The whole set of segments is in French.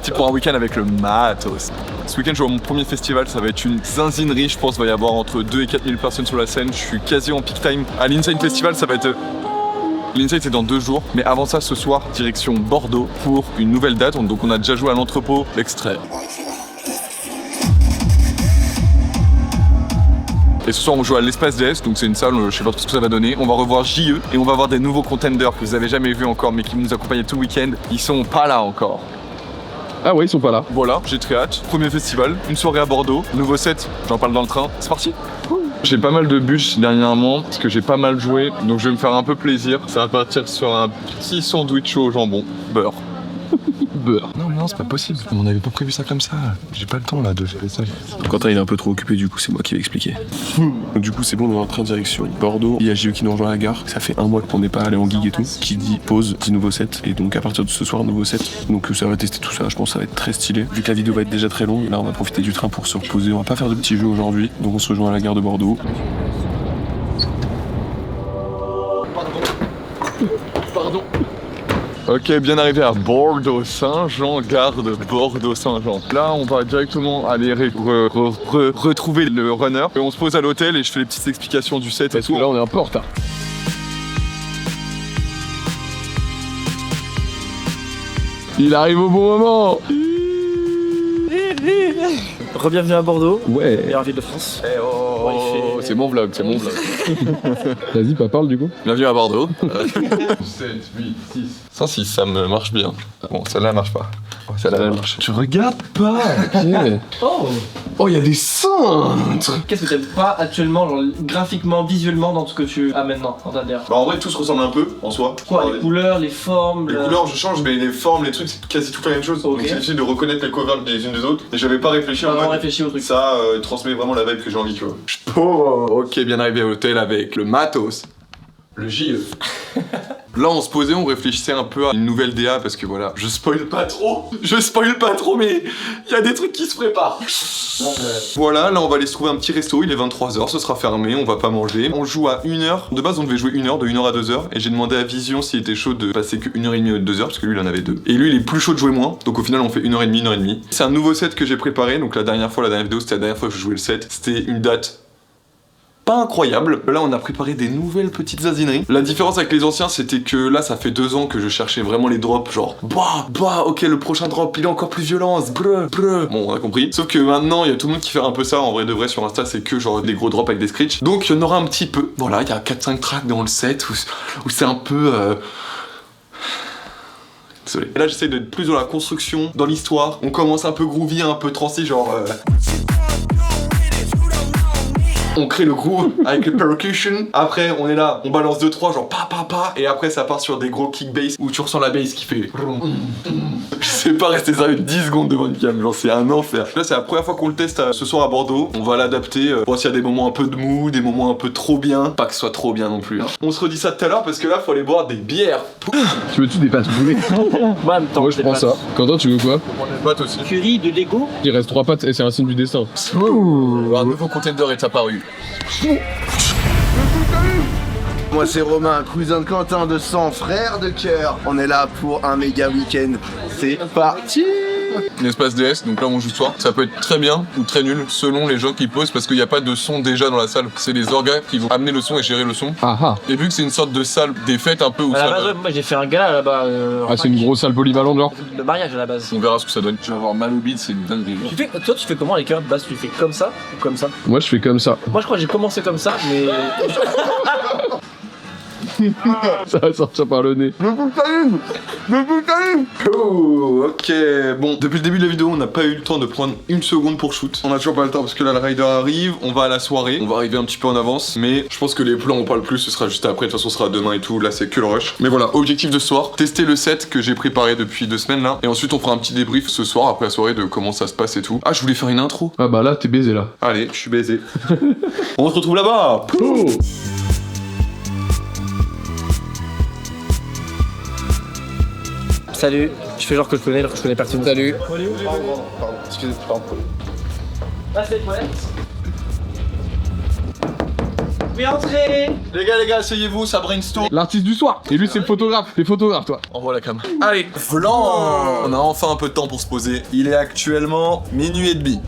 parti pour un week-end avec le matos. Ce week-end, je vais à mon premier festival, ça va être une zinzinerie, je pense. Il va y avoir entre 2 et 4 000 personnes sur la scène. Je suis quasi en peak time. À l'Inside Festival, ça va être... L'Inside, c'est dans 2 jours. Mais avant ça, ce soir, direction Bordeaux pour une nouvelle date. Donc on a déjà joué à l'entrepôt, l'extrait. Et ce soir on joue à l'Espace DS, donc c'est une salle, je sais pas trop ce que ça va donner. On va revoir JE et on va voir des nouveaux contenders que vous avez jamais vus encore mais qui nous accompagnaient tout le week-end. Ils sont pas là encore. Ah ouais, ils sont pas là. Voilà, j'ai très hâte. Premier festival, une soirée à Bordeaux, nouveau set, j'en parle dans le train. C'est parti. J'ai pas mal de bûches dernièrement parce que j'ai pas mal joué, donc je vais me faire un peu plaisir. Ça va partir sur un petit sandwich au jambon, beurre. Beurre. Non, c'est pas possible. On n'avait pas prévu ça comme ça. J'ai pas le temps là de gérer ça. Quentin il est un peu trop occupé, du coup c'est moi qui vais expliquer. Donc, du coup c'est bon, on est en train de direction Bordeaux. Il y a JE qui nous rejoint à la gare. Ça fait 1 mois qu'on n'est pas allé en gig et tout. Qui dit pause, dit nouveau set. Et donc à partir de ce soir, nouveau set. Donc ça va tester tout ça, je pense que ça va être très stylé. Vu que la vidéo va être déjà très longue, là on va profiter du train pour se reposer. On va pas faire de petits jeux aujourd'hui. Donc on se rejoint à la gare de Bordeaux. Pardon. Ok, bien arrivé à Bordeaux-Saint-Jean, gare de Bordeaux-Saint-Jean. Là, on va directement aller retrouver le runner. Et on se pose à l'hôtel et je fais les petites explications du set. Parce que là, on est un peu en retard. Il arrive au bon moment. Re-bienvenue à Bordeaux, Ouais. meilleure ville de France. C'est mon vlog, c'est mon vlog. Vas-y, pas parle du coup. Bienvenue à Bordeaux. 7, 8, 6. 106, ça me marche bien. Bon, celle-là marche pas. Celle-là marche. Tu regardes pas. Ok. Oh, il y a des cintres. Qu'est-ce que t'aimes pas actuellement, genre, graphiquement, visuellement dans ce que tu as maintenant en ta DR? Bah, en vrai, tout se ressemble un peu en soi. Quoi, les couleurs, les formes Les couleurs, je change, mais les formes, les trucs, c'est quasi tout la même chose. Ok. Donc c'est difficile de reconnaître les covers des unes des autres. Et j'avais pas réfléchi en Vraiment mode. réfléchi au truc. Ça transmet vraiment la vibe que j'ai envie, tu vois. Oh, ok, bien arrivé à l'hôtel avec le matos, le JE. Là, on se posait, on réfléchissait un peu à une nouvelle DA parce que voilà, je spoil pas trop, mais il y a des trucs qui se préparent. Voilà, là, on va aller se trouver un petit resto, il est 23h, ce sera fermé, on va pas manger. On joue à 1h. De base, on devait jouer 1h, de 1h à 2h. Et j'ai demandé à Vision s'il était chaud de passer que 1h30 ou 2h, parce que lui, il en avait 2. Et lui, il est plus chaud de jouer moins, donc au final, on fait 1h30, 1h30. C'est un nouveau set que j'ai préparé, donc la dernière vidéo, c'était la dernière fois que je jouais le set. C'était une date pas incroyable. Là, on a préparé des nouvelles petites azineries. La différence avec les anciens, c'était que là, ça fait 2 ans que je cherchais vraiment les drops, genre ok, le prochain drop, il est encore plus violent, brr. Bon, on a compris. Sauf que maintenant, il y a tout le monde qui fait un peu ça. En vrai de vrai, sur Insta, c'est que genre des gros drops avec des screeches. Donc, il y en aura un petit peu. Voilà, il y a 4-5 tracks dans le set où c'est un peu... Désolé. Et là, j'essaie d'être plus dans la construction, dans l'histoire. On commence un peu groovy, un peu transi, genre... On crée le groove avec les percussions. Après, on est là, on balance 2-3, genre pa. Et après, ça part sur des gros kick bass où tu ressens la bass qui fait. Je sais pas rester sérieux 10 secondes devant une cam, genre c'est un enfer. Là, c'est la première fois qu'on le teste ce soir à Bordeaux. On va l'adapter pour s'il y a des moments un peu de mou, des moments un peu trop bien. Pas que ce soit trop bien non plus. Hein. On se redit ça tout à l'heure parce que là, faut aller boire des bières. Tu veux-tu des pâtes brûlées? Moi, en même temps, Moi, je prends ça. Quentin, tu veux quoi? On prend des pâtes aussi. Curry de Lego. Il reste 3 pâtes et c'est un signe du destin. Un nouveau contender est apparu. Moi c'est Romain, cousin de Quentin de sang, frère de cœur. On est là pour un méga week-end. C'est parti. L'espace DS, donc là on joue ce soir. Ça peut être très bien ou très nul selon les gens qui posent parce qu'il n'y a pas de son déjà dans la salle. C'est les orgas qui vont amener le son et gérer le son. Ah. Et vu que c'est une sorte de salle des fêtes un peu où À la ça base, ouais, moi j'ai fait un gala là-bas. Ah, c'est une grosse salle polyvalente, genre. De mariage à la base. on verra ce que ça donne. Tu vas avoir mal au bide, c'est une dinguerie. Toi, tu fais comment les cœurs de base? Tu fais comme ça ou comme ça? Moi, je fais comme ça. Moi, je crois que j'ai commencé comme ça, mais. Ça va sortir par le nez. Oh, ok. Bon, depuis le début de la vidéo, on n'a pas eu le temps de prendre une seconde pour shoot. On a toujours pas le temps parce que là, le rider arrive. On va à la soirée. On va arriver un petit peu en avance. Mais je pense que les plans, on parle plus. Ce sera juste après. De toute façon, ce sera demain et tout. Là, c'est que le rush. Mais voilà, objectif de ce soir. Tester le set que j'ai préparé depuis 2 semaines là. Et ensuite, on fera un petit débrief ce soir après la soirée de comment ça se passe et tout. Ah, je voulais faire une intro. Ah bah là, t'es baisé là. Allez, je suis baisé. On se retrouve là-bas. Oh. Salut, je fais genre que je connais, alors que je connais personne. Salut. Pardon, excusez-moi. Là, c'est les toilettes. pouvez entrer. Les gars, asseyez-vous, ça brainstorm. L'artiste du soir. Et lui, c'est le photographe. T'es photographe, toi. Envoie la cam. Allez, Flan. On a enfin un peu de temps pour se poser. Il est actuellement minuit et demi.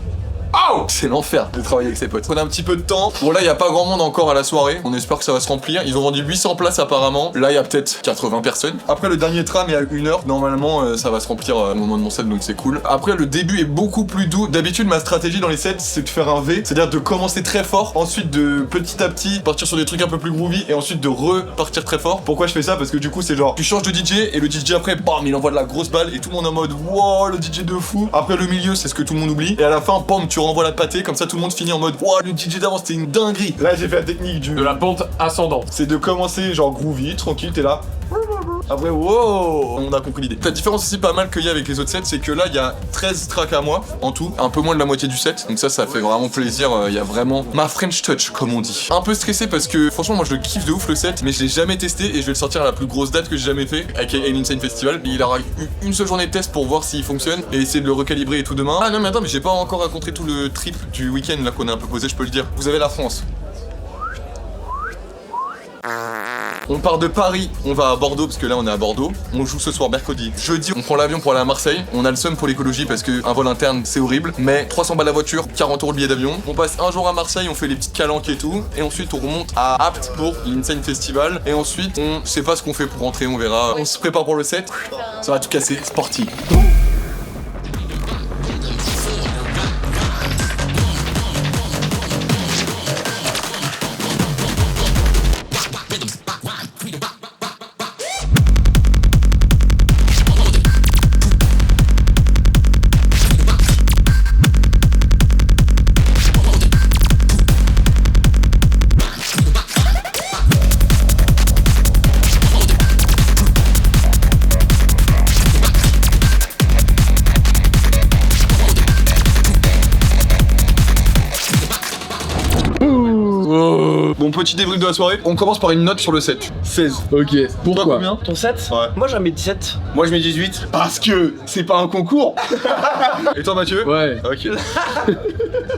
Oh, c'est l'enfer de travailler avec ses potes. On a un petit peu de temps. Bon là, il y a pas grand monde encore à la soirée. On espère que ça va se remplir. Ils ont vendu 800 places apparemment. Là, il y a peut-être 80 personnes. Après, le dernier tram est à 1h. Normalement, ça va se remplir au moment de mon set, donc c'est cool. Après, le début est beaucoup plus doux. D'habitude, ma stratégie dans les sets, c'est de faire un V. C'est-à-dire de commencer très fort, ensuite de petit à petit partir sur des trucs un peu plus groovy et ensuite de repartir très fort. Pourquoi je fais ça? Parce que du coup, c'est genre, tu changes de DJ et le DJ après, bam, il envoie de la grosse balle et tout le monde en mode, wow, le DJ de fou. Après, le milieu, c'est ce que tout le monde oublie. Et à la fin, bam, tu renvoies la pâtée, comme ça tout le monde finit en mode, wow, le DJ d'avant c'était une dinguerie. Là, j'ai fait la technique De la pente ascendante. c'est de commencer genre groovy, tranquille, t'es là. Après, wow, on a compris l'idée. La différence aussi pas mal qu'il y a avec les autres sets, c'est que là, il y a 13 tracks à moi, en tout. Un peu moins de la moitié du set. Donc ça fait vraiment plaisir. Il y a vraiment ma French touch, comme on dit. Un peu stressé parce que, franchement, moi, je kiffe de ouf le set, mais je l'ai jamais testé et je vais le sortir à la plus grosse date que j'ai jamais fait, aka l'Insane Festival. Il aura eu une seule journée de test pour voir s'il fonctionne et essayer de le recalibrer et tout demain. Ah non, mais attends, mais j'ai pas encore raconté tout le trip du week-end là qu'on a un peu posé, je peux le dire. Vous avez la France. On part de Paris, on va à Bordeaux parce que là on est à Bordeaux. On joue ce soir mercredi. Jeudi, on prend l'avion pour aller à Marseille. On a le seum pour l'écologie parce qu'un vol interne c'est horrible. Mais 300 balles la voiture, 40 € le billet d'avion. On passe un jour à Marseille, on fait les petites calanques et tout. Et ensuite on remonte à Apt pour l'Insane Festival. Et ensuite on sait pas ce qu'on fait pour rentrer, on verra. On se prépare pour le set. Ça va tout casser, c'est parti. Bon, petit débrief de la soirée. On commence par une note sur le set. 16. Ok. Pourquoi? Combien? Ton 7? Ouais. Moi j'en mets 17. Moi je mets 18. Parce que c'est pas un concours. Et toi Mathieu? Ouais. Ok.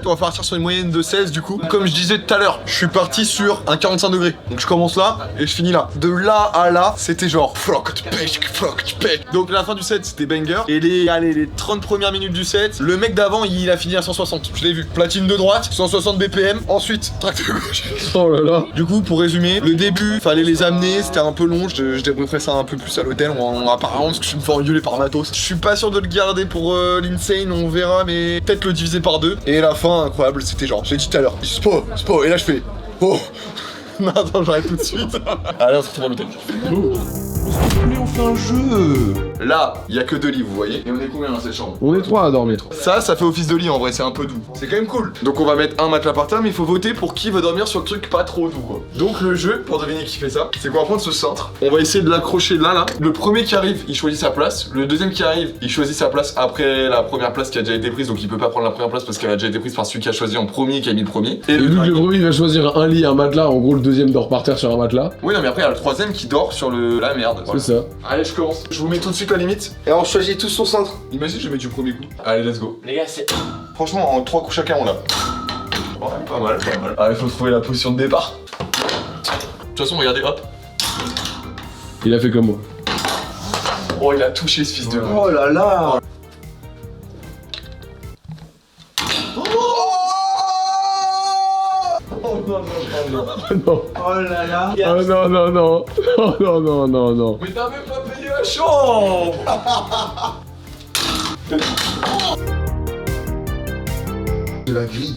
On va partir sur une moyenne de 16 du coup. Comme je disais tout à l'heure, je suis parti sur un 45 degrés. Donc je commence là et je finis là. De là à là, c'était genre floc de pêche. Donc la fin du set c'était banger. Et les 30 premières minutes du set, le mec d'avant il a fini à 160. Je l'ai vu. Platine de droite, 160 BPM. Ensuite, track de gauche. Oh là là. Du coup, pour résumer, le début, fallait les amener, c'était un peu long, je débrieferai ça un peu plus à l'hôtel, apparemment parce que je me fais engueuler par Matos. Je suis pas sûr de le garder pour l'Insane, on verra, mais peut-être le diviser par 2. Et la fin, incroyable, c'était genre, j'ai dit tout à l'heure, spo, et là je fais, oh. Non, attends, j'arrête tout de suite. Allez, on se retrouve à l'hôtel. Allez, on fait un jeu. Là, il y a que 2 lits, vous voyez. Et on est combien dans cette chambre? On est 3 à dormir. Ça fait office de lit en vrai, c'est un peu doux. C'est quand même cool. Donc on va mettre un matelas par terre, mais il faut voter pour qui veut dormir sur le truc pas trop doux quoi. Donc le jeu, pour deviner qui fait ça, c'est qu'on va prendre ce cintre. On va essayer de l'accrocher là. Le premier qui arrive, il choisit sa place. Le deuxième qui arrive, il choisit sa place après la première place qui a déjà été prise. Donc il peut pas prendre la première place parce qu'elle a déjà été prise par celui qui a choisi en premier, qui a mis le premier. Et vu que le premier il va choisir un lit, un matelas, en gros le deuxième dort par terre sur un matelas. Oui, non, mais après il y a le troisième qui dort sur la merde. Voilà. C'est ça. Allez, je commence. Je vous mets tout de suite la limite. Et on choisit tous son centre. Imagine, je mets du premier coup. Allez, let's go. Les gars, c'est. Franchement, en 3 coups chacun, on l'a. Ouais, pas mal. Allez, faut trouver la position de départ. De toute façon, regardez, hop. Il a fait comme moi. Oh, il a touché ce fils de. Oh là là. Non. Oh là là. Oh non. Oh non. Mais t'as même pas payé la chambre. De la grille.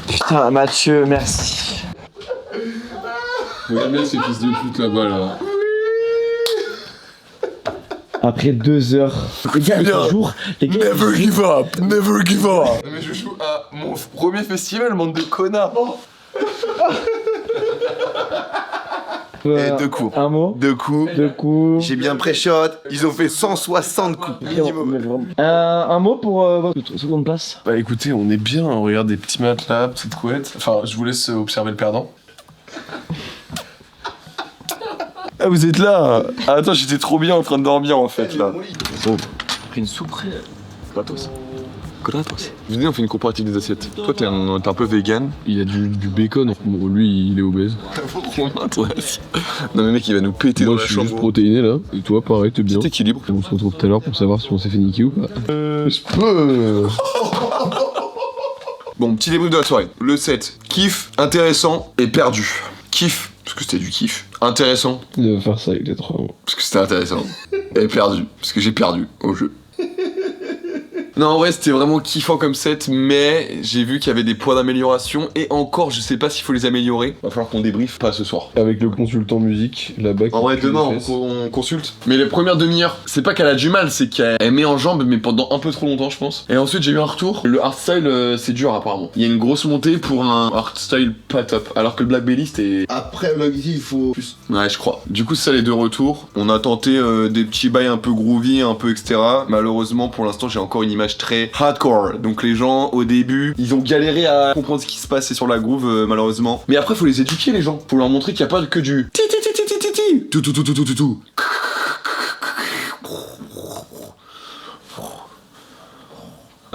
Putain, Mathieu, merci. Regarde bien ces fils de pute là-bas là. Après 2 heures. Les gars, un jour, les gars. Never give up. Mais je joue à mon premier festival, bande de connards. Et 2 coups. Un mot. 2 coups. 2 coups. J'ai bien pré-shot. Ils ont fait 160 coups minimum. Un mot pour votre seconde place. Bah écoutez, on est bien, on regarde des petits matelas, petites couettes. Enfin, je vous laisse observer le perdant. Ah, vous êtes là. Ah, attends, j'étais trop bien en train de dormir en fait là. Bon. pris une soupe. Gratos. Gratos. Venez, on fait une comparative des assiettes. Toi, t'es un peu vegan. Il y a du bacon. Bon, lui, il est obèse. Romain, toi aussi. Non, mais mec, il va nous péter Moi, dans je la suis chambre. juste protéiné là. Et toi, pareil, t'es bien. Petit équilibre. On se retrouve tout à l'heure pour savoir si on s'est fait niquer ou pas. Je peux. Bon, petit débrief de la soirée. Le 7. Kiff, intéressant et perdu. Kiff, parce que c'était du kiff. Intéressant, Il va faire ça avec les 3 mots. parce que c'était intéressant. Et perdu, parce que j'ai perdu au jeu. Non, en vrai, c'était vraiment kiffant comme set, mais j'ai vu qu'il y avait des points d'amélioration, et encore, je sais pas s'il faut les améliorer. Va falloir qu'on débriefe, pas ce soir. Avec le consultant musique là-bas. En vrai, demain, on consulte. Mais les premières demi-heures, c'est pas qu'elle a du mal, c'est qu'elle met en jambe, mais pendant un peu trop longtemps, je pense. Et ensuite, j'ai eu un retour. Le hardstyle, c'est dur, apparemment. Il y a une grosse montée pour un hardstyle pas top, alors que le Black Belly, c'était... Après, le il faut plus. Ouais, je crois. Du coup, c'est ça les deux retours. On a tenté des petits bails un peu groovy, un peu etc. Malheureusement, pour l'instant, j'ai encore une image très hardcore. Donc les gens, au début, ils ont galéré à comprendre ce qui se passait sur la groove, malheureusement. Mais après, faut les éduquer, les gens. Faut leur montrer qu'il n'y a pas que du ti ti ti ti ti ti ti tout tout tout tout tout tout tout.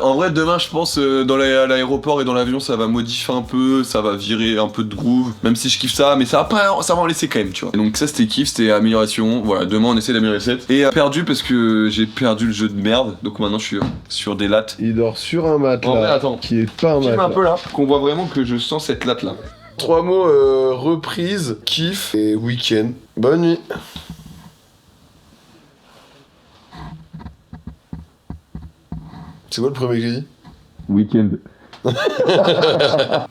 En vrai, demain, je pense, dans l'aéroport et dans l'avion, ça va modifier un peu, ça va virer un peu de groove, même si je kiffe ça, mais ça va en laisser quand même, tu vois. Et donc ça, c'était kiff, c'était amélioration. Voilà, demain, on essaie d'améliorer le set. Et perdu parce que j'ai perdu le jeu de merde, donc maintenant, je suis sur des lattes. Il dort sur un matelas. En vrai, attends. Qui est pas un Filme matelas. un peu là, qu'on voit vraiment que je sens cette latte là. 3 mots, reprise, kiff et week-end. Bonne nuit. C'est quoi le premier que j'ai dit? Week-end.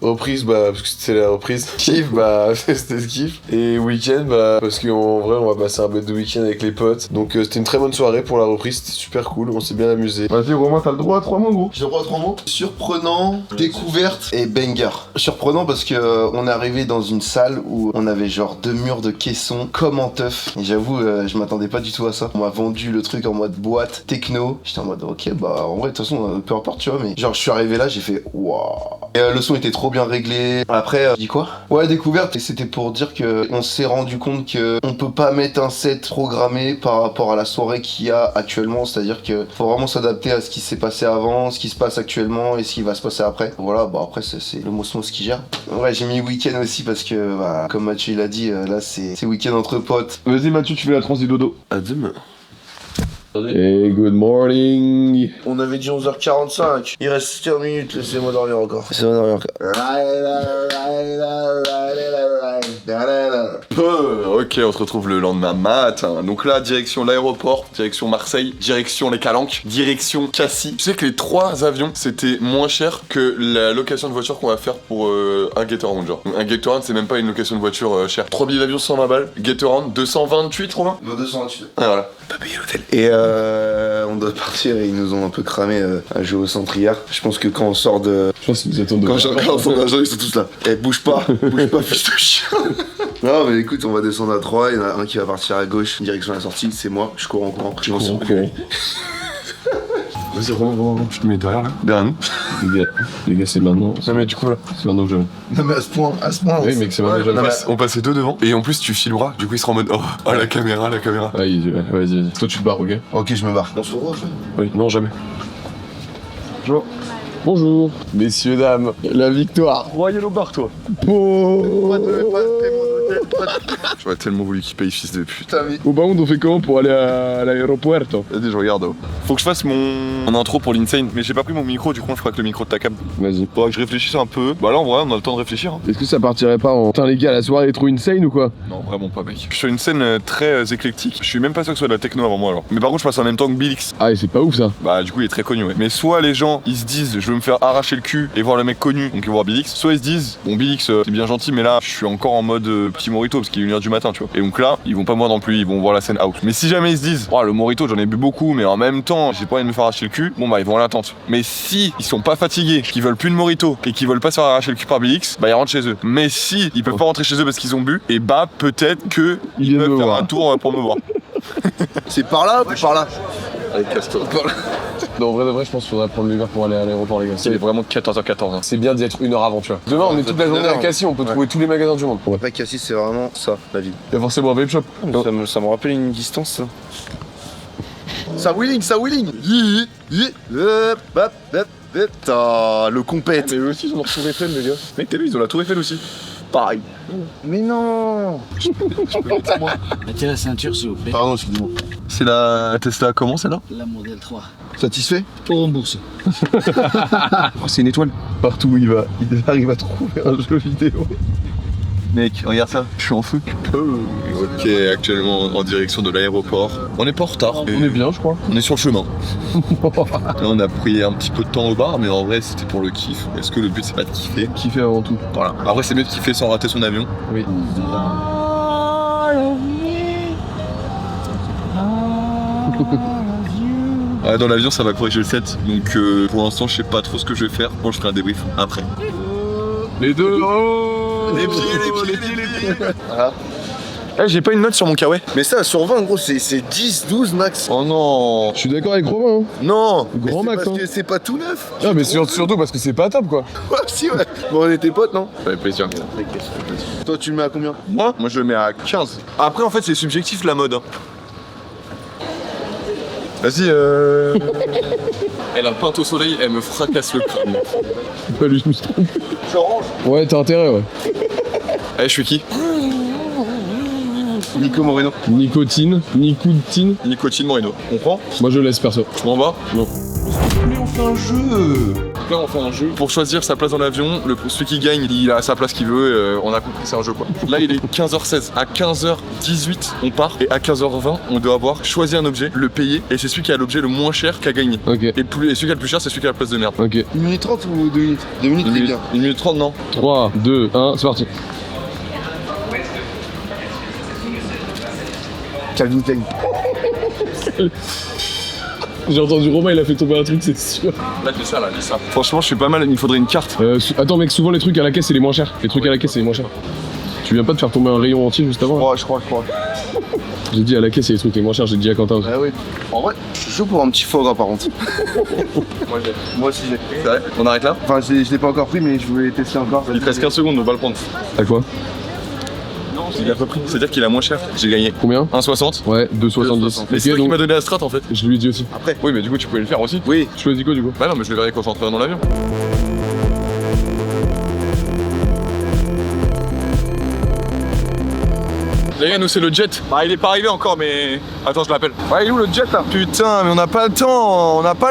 Reprise, bah, parce que c'était la reprise. Kiff, bah, c'était le kiff. Et week-end, bah, parce qu'en vrai, on va passer un bête de week-end avec les potes. Donc, c'était une très bonne soirée pour la reprise. C'était super cool. On s'est bien amusé. Vas-y, Romain, t'as le droit à 3 mots, gros. J'ai le droit à 3 mots. Surprenant, découverte et banger. Surprenant parce que on est arrivé dans une salle où on avait genre 2 murs de caissons comme en teuf. Et j'avoue, je m'attendais pas du tout à ça. On m'a vendu le truc en mode boîte, techno. J'étais en mode ok, bah en vrai, de toute façon, peu importe, tu vois. Mais genre, je suis arrivé là, j'ai fait waouh. Et le son était trop bien réglé. Après, je dis quoi? Ouais, découverte. Et c'était pour dire que on s'est rendu compte que on peut pas mettre un set programmé par rapport à la soirée qu'il y a actuellement. C'est-à-dire que faut vraiment s'adapter à ce qui s'est passé avant, ce qui se passe actuellement et ce qui va se passer après. Voilà, bah après c'est le Mosmos qui gère. Ouais, j'ai mis week-end aussi parce que bah, comme Mathieu il a dit, là c'est week-end entre potes. Vas-y, Mathieu, tu fais la transi dodo. À demain. Et good morning. On avait dit 11h45. Il reste 15 minutes, laissez-moi dormir encore. Laissez-moi dormir encore. Ok, on se retrouve le lendemain matin. Donc là, direction l'aéroport, direction Marseille, direction les Calanques, direction Cassis. Tu sais que les 3 avions, c'était moins cher que la location de voiture qu'on va faire pour un Gatorand, genre. Un Gatorand, c'est même pas une location de voiture chère. 3 billets d'avion, 120 balles. Gatorand, 228, Romain. 228. Ah, voilà. Pas payer l'hôtel. Et on doit partir et ils nous ont un peu cramé à jouer au centre hier. Je pense que quand on sort de... Je pense qu'ils nous attendent de. Quand on sort d'argent, ils sont tous là. Eh, bouge pas, fils de chien. Non, mais écoute, on va descendre à 3. Il y en a un qui va partir à gauche, direction la sortie. C'est moi, je cours en courant. Je m'en sors. Vas-y, Romain, je te mets derrière là. Derrière nous. Les gars, c'est maintenant. Non, mais du coup, là. C'est maintenant que je. Non, mais à ce point. Oui, mec, c'est maintenant que je. On passait 2 devant. Et en plus, tu filmeras. Du coup, il sera en mode oh, la caméra, la caméra. Vas-y, vas-y. Toi, tu te barres, ok? Ok, je me barre. On se revoit, Oui, non, jamais. Bonjour. Messieurs, dames, la victoire. Royal au bar, toi. J'aurais tellement voulu qu'il paye, fils de pute. Au bas, on fait comment pour aller à l'aéroport? Vas-y, je regarde. Faut que je fasse mon intro pour l'Insane, mais j'ai pas pris mon micro, du coup, je crois que le micro de ta cam. Vas-y. Faudra que je réfléchisse un peu. Bah là, en vrai, on a le temps de réfléchir. Hein. Est-ce que ça partirait pas en. Putain, les gars, la soirée est trop insane ou quoi? Non, vraiment pas, mec. Je suis sur une scène très éclectique. Je suis même pas sûr que ce soit de la techno avant moi, alors. Mais par contre, je passe en même temps que Billix. Ah, et c'est pas ouf ça. Bah, du coup, il est très connu, ouais. Mais soit les gens, ils se disent, je veux me faire arracher le cul et voir le mec connu, donc ils vont voir Billix. Soit ils se disent, bon, Billix, c'est bien gentil, mais là, je suis encore en mode petit morito parce qu'il est 1h du matin, tu vois. Et donc là, ils vont pas me voir non plus, ils vont voir la scène out. Mais si jamais ils se disent, oh, le morito, j'en ai bu beaucoup, mais en même temps, j'ai pas envie de me faire arracher le cul, bon, bah, ils vont à l'attente. Mais si ils sont pas fatigués, qu'ils veulent plus de morito et qu'ils veulent pas se faire arracher le cul par Billix, bah, ils rentrent chez eux. Mais si ils peuvent pas rentrer chez eux parce qu'ils ont bu, et bah, peut-être que ils viennent peuvent me faire voir. un tour pour me voir. C'est par là ou par là? Allez, casse-toi. Non, en vrai de vrai, je pense qu'il faudrait prendre l'Uber pour aller à l'aéroport, les gars. C'est vraiment 14h14. Hein. C'est bien d'y être 1 heure avant, tu vois. Demain, on est toute la journée à Cassis, on peut trouver tous les magasins du monde. Après, Cassis, c'est vraiment ça, la ville. Il y a forcément un vape shop. Ça me rappelle une distance, ça. Ça wheeling. Putain, le compète. Mais eux aussi, ils ont leur tour Eiffel, les gars. Mec, t'as vu, ils ont la tour Eiffel aussi. Pareil. Mais non. Mettez la ceinture s'il vous plaît. Pardon, excusez-moi. C'est la Tesla comment celle-là? La modèle 3. Satisfait? Pour rembourser. Oh, c'est une étoile. Partout où il va, il arrive à trouver un jeu vidéo. Mec, regarde ça, je suis en feu. Ok, actuellement en direction de l'aéroport. On est pas en retard. On est bien, je crois. On est sur le chemin. Là, on a pris un petit peu de temps au bar, mais en vrai, c'était pour le kiff. Est-ce que le but, c'est pas de kiffer? Kiffer avant tout. Voilà. Après, c'est mieux de kiffer sans rater son avion. Oui. Ouais, dans l'avion, ça va corriger le 7. Donc, pour l'instant, je sais pas trop ce que je vais faire. Bon, je ferai un débrief après. Les deux. Oh Les pieds. Voilà. Eh, j'ai pas une note sur mon kawaii. Mais ça, sur 20, gros, c'est 10, 12 max. Oh non. Je suis d'accord avec Romain. Hein. Non. Grand mais max, c'est parce hein. que c'est pas tout neuf. Non, mais surtout parce que c'est pas top, quoi. Ouais, si, ouais. Bon, on était potes, non? Ça fait plaisir. Toi, tu le mets à combien? Moi, je le mets à 15. Après, en fait, c'est subjectif la mode. Hein. Vas-y, Elle a peint au soleil, elle me fracasse le crâne. Pas lui, je me suis trompé. Ouais, t'as intérêt, ouais. Eh, je suis qui? Nico Moreno. Nicotine. Nicotine Moreno. On prend? Moi, je laisse perso. On va? Non. Mais on fait un jeu. Là, on fait un jeu. Pour choisir sa place dans l'avion, celui qui gagne, il a sa place qu'il veut. On a compris, c'est un jeu quoi. Là, il est 15h16. À 15h18, on part. Et à 15h20, on doit avoir choisi un objet, le payer. Et c'est celui qui a l'objet le moins cher qui a gagné. Ok. Et celui qui a le plus cher, c'est celui qui a la place de merde. Ok. 1 minute 30 ou 2 minutes? 2 minutes, c'est bien. 1 minute 30, non? 3, 2, 1, c'est parti. Calvin Klein. J'ai entendu Romain, il a fait tomber un truc, c'est sûr. Là, j'ai ça, là, j'ai ça. Franchement, je suis pas mal, il me faudrait une carte. Attends, mec, souvent les trucs à la caisse, c'est les moins chers. Les trucs à la caisse, c'est les moins chers. Tu viens pas de faire tomber un rayon entier juste avant là? Je crois. J'ai dit à la caisse, c'est les trucs les moins chers, j'ai dit à Quentin aussi. Ah oui. En vrai, je suis chaud pour un petit foie gras par contre. Moi aussi j'ai. C'est vrai? On arrête là? Enfin, je l'ai pas encore pris, mais je voulais tester encore. Il te reste 15 secondes, on va le prendre. T'as quoi? Il a pas pris. C'est-à-dire qu'il a moins cher. J'ai gagné. Combien? 1,60. Ouais, 2,70. Mais c'est toi qui m'as donné la strat en fait. Je lui ai dit aussi. Après. Oui, mais du coup, tu pouvais le faire aussi. Oui. Tu choisis quoi du coup? Bah non, mais je le verrai quand j'entrerai dans l'avion. Les gars, nous c'est le jet. Bah il est pas arrivé encore mais... Attends, je l'appelle. Ouais, il est où le jet là? Putain, mais on n'a pas le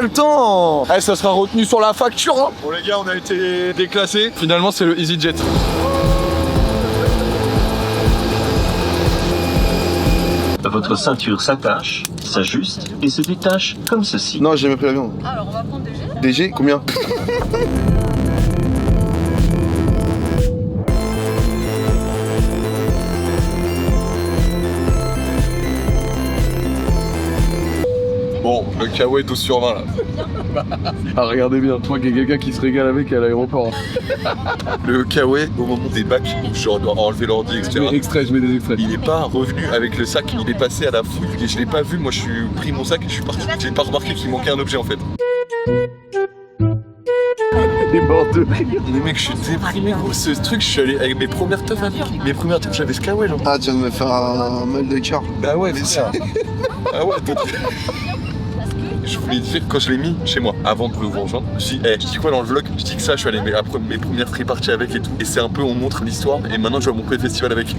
temps. Eh, ça sera retenu sur la facture hein. Bon les gars, on a été déclassés. Finalement, c'est le EasyJet. Votre ceinture s'attache, s'ajuste et se détache comme ceci. Non, j'ai jamais pris l'avion. Alors on va prendre DG. DG, combien? Bon, le kawaii 12 sur 20 là. Ah, regardez bien, toi qu'il y a quelqu'un qui se régale avec à l'aéroport. Le kawaii au moment des bacs, où je dois enlever l'ordi, etc. Je mets des extraits. Il est pas revenu avec le sac, il est passé à la fouille et je l'ai pas vu. Moi, je suis pris mon sac et je suis parti. J'ai pas remarqué qu'il manquait un objet en fait. Il est mort de rire. Mais mec, je suis déprimé gros. Ce truc, je suis allé avec mes premières teufs avec. Mes premières teufs, j'avais ce kawaii genre. Ah, tu viens de me faire un mal de cœur. Bah ouais, c'est ça. Ah ouais, toi. Je voulais dire, quand je l'ai mis chez moi, avant de vous rejoindre, je dis, je dis quoi dans le vlog? Je dis que ça, je suis allé après mes premières free parties avec et tout. Et c'est un peu, on montre l'histoire, et maintenant je vois mon premier festival avec. Et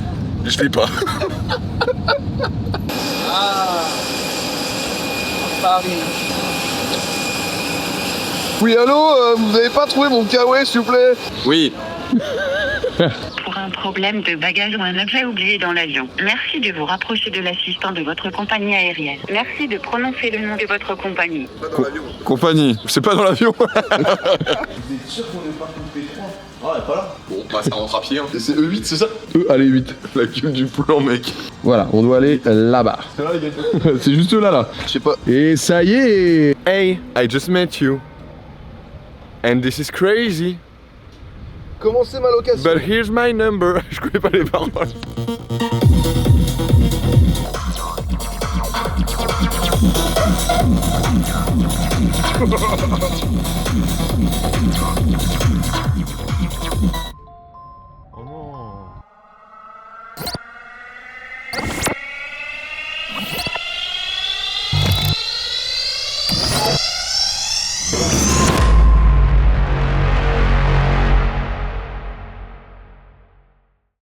je l'ai pas. Paris. Oui, allô, vous avez pas trouvé mon kawaii, s'il vous plaît? Oui. Pour un problème de bagage ou un objet oublié dans l'avion. Merci de vous rapprocher de l'assistant de votre compagnie aérienne. Merci de prononcer le nom de votre compagnie. Compagnie, c'est pas dans l'avion. Vous êtes sûr qu'on est pas coupé 3? Ah, elle est pas là. Bon, bah ça rentre à pied. Hein. Et c'est E8, c'est ça? Allez, 8. La gueule du plan, mec. Voilà, on doit aller là-bas. C'est là, les gars. C'est juste là. Je sais pas. Et ça y est. Hey, I just met you. And this is crazy. Comment c'est ma location? But here's my number. Je connais pas les paroles.